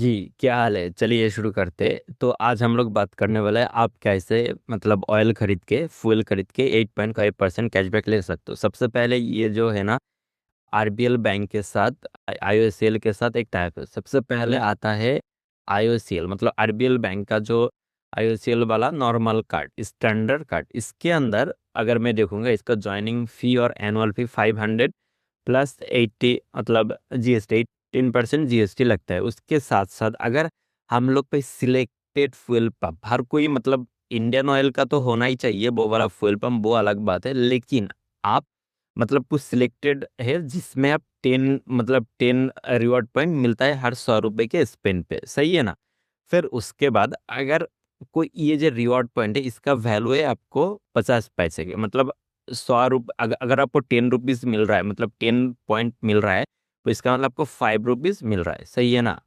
जी, क्या हाल है? चलिए शुरू करते हैं। तो आज हम लोग बात करने वाला है आप कैसे मतलब ऑयल खरीद के, फ्यूल खरीद के 8.5% कैशबैक ले सकते हो। सबसे पहले ये जो है ना आरबीएल बैंक के साथ आईओसीएल के साथ एक टाइप है। सबसे पहले आता है आईओसीएल मतलब आरबीएल बैंक का जो आईओसीएल वाला नॉर्मल कार्ड, स्टैंडर्ड कार्ड। इसके अंदर अगर मैं देखूंगा इसका ज्वाइनिंग फी और एनुअल फी 500 प्लस 80 मतलब जीएसटी 18% जीएसटी लगता है। उसके साथ साथ अगर हम लोग पे सिलेक्टेड फ्यूल पंप, हर कोई मतलब इंडियन ऑयल का तो होना ही चाहिए वो वाला फ्यूल पंप, वो अलग बात है, लेकिन आप मतलब कुछ सिलेक्टेड है जिसमें आप 10 रिवॉर्ड पॉइंट मिलता है हर 100 रुपए के स्पेंड पे, सही है ना। फिर उसके बाद अगर कोई ये जो रिवॉर्ड पॉइंट है इसका वैल्यू है आपको 50 पैसे के, मतलब 100 रुपये। अगर आपको 10 रुपीज मिल रहा है मतलब 10 पॉइंट मिल रहा है तो इसका मतलब आपको 5 रुपीज मिल रहा है, सही है ना।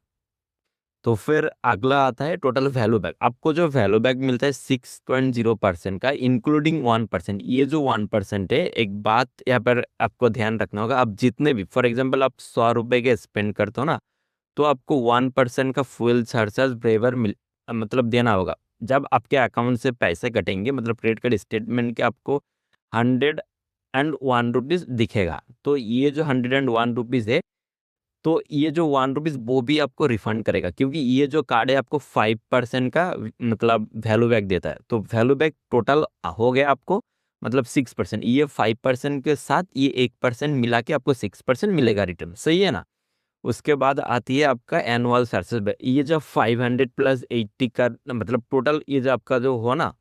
तो फिर अगला आता है टोटल वैल्यू बैक। आपको जो वैल्यू बैक मिलता है 6.0% का, इंक्लूडिंग 1%। ये जो 1% है, एक बात यहाँ पर आपको ध्यान रखना होगा। आप जितने भी फॉर एग्जाम्पल आप 100 रुपए के स्पेंड करते हो ना, तो आपको 1% का फ्यूल चार्जेस ब्रेवर मतलब देना होगा। जब आपके अकाउंट से पैसे कटेंगे मतलब क्रेडिट कार्ड स्टेटमेंट के, आपको 101 रुपीज दिखेगा। तो ये जो 101 रुपीज है, तो ये जो 1 रुपीज वो भी आपको रिफंड करेगा, क्योंकि ये जो कार्ड है आपको 5% का मतलब वैल्यू बैक देता है। तो वैल्यू बैक टोटल हो गया आपको मतलब 6%। ये 5% के साथ ये 1% मिला के आपको 6% मिलेगा रिटर्न, सही है ना। उसके बाद आती है आपका एनुअल सर्विस। ये जब 500 प्लस 80 का मतलब टोटल ये जो आपका जो हो ना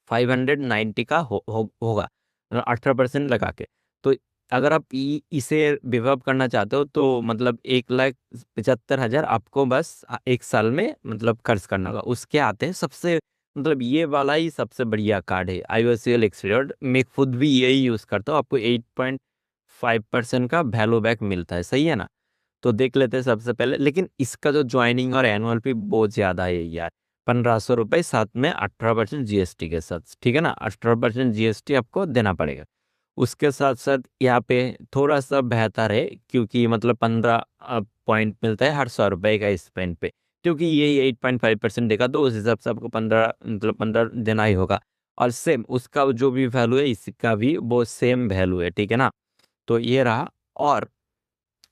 590 का होगा, 18% लगा के। तो अगर आप इसे विभव करना चाहते हो तो मतलब 1,75,000 आपको बस एक साल में मतलब खर्च करना होगा। उसके आते हैं सबसे मतलब ये वाला ही सबसे बढ़िया कार्ड है आईओसीएल एक्सपीरियड। मैं खुद भी यही यूज करता हूँ। आपको 8.5% का वैल्यू बैक मिलता है, सही है ना। तो देख लेते हैं सबसे पहले, लेकिन इसका जो ज्वाइनिंग और एनुअल फी बहुत ज्यादा है यार। 1,500 रुपये साथ में 18% जीएसटी के साथ, ठीक है ना। 18% जीएसटी आपको देना पड़ेगा। उसके साथ साथ यहाँ पे थोड़ा सा बेहतर है, क्योंकि मतलब 15 पॉइंट मिलता है हर 100 रुपए का स्पेंड पे। क्योंकि ये 8.5% देगा तो उस हिसाब से आपको 15 मतलब 15 देना ही होगा। और सेम उसका जो भी वैल्यू है इसका भी वो सेम वैल्यू है, ठीक है ना। तो ये रहा। और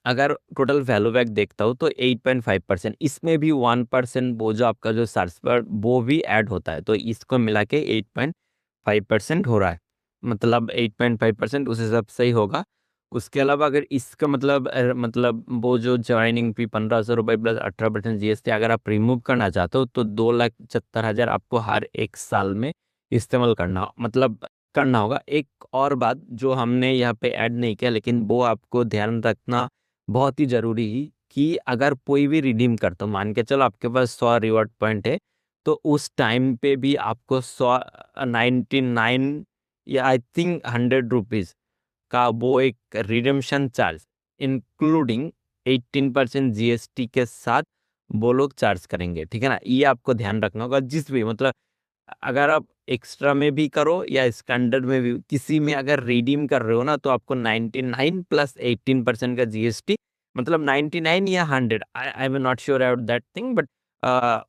अगर टोटल वैल्यू बैक देखता हूँ तो 8.5%, इसमें भी 1% वो जो आपका जो सर्च पर वो भी ऐड होता है, तो इसको मिला के 8.5% हो रहा है। मतलब 8.5% उस हिसाब से ही होगा। उसके अलावा अगर इसका मतलब मतलब वो जो ज्वाइनिंग फी 1,500 रुपये प्लस 18% जीएसटी अगर आप रिमूव करना चाहते हो तो 2,75,000 आपको हर एक साल में इस्तेमाल करना मतलब करना होगा। एक और बात जो हमने यहाँ पे ऐड नहीं किया लेकिन वो आपको ध्यान रखना बहुत ही जरूरी है, कि अगर कोई भी रिडीम करता हो, मान के चलो आपके पास 100 रिवॉर्ड पॉइंट है, तो उस टाइम पे भी आपको 199 या आई थिंक 100 रुपीज का वो एक रिडेम्पशन चार्ज इंक्लूडिंग 18% जीएसटी के साथ वो लोग चार्ज करेंगे, ठीक है ना। ये आपको ध्यान रखना होगा। जिस भी मतलब अगर आप एक्स्ट्रा में भी करो या स्टैंडर्ड में भी किसी में अगर रिडीम कर रहे हो ना, तो आपको 99 प्लस 18% का जीएसटी मतलब 99 या 100, I am not sure about that thing, but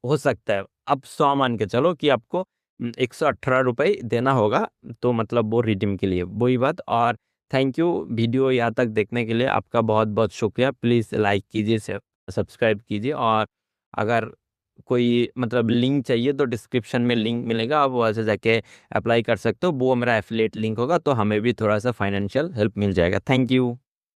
हो सकता है। अब 100 मान के चलो कि आपको 118 रुपये देना होगा, तो मतलब वो रिडीम के लिए वही बात। और थैंक यू वीडियो यहाँ तक देखने के लिए, आपका बहुत बहुत शुक्रिया। प्लीज़ लाइक कीजिए, सब्सक्राइब कीजिए। और अगर कोई मतलब लिंक चाहिए तो डिस्क्रिप्शन में लिंक मिलेगा, आप वहाँ से जाके अप्लाई कर सकते हो। वो मेरा एफिलिएट लिंक होगा तो हमें भी थोड़ा सा फाइनेंशियल हेल्प मिल जाएगा। Thank you.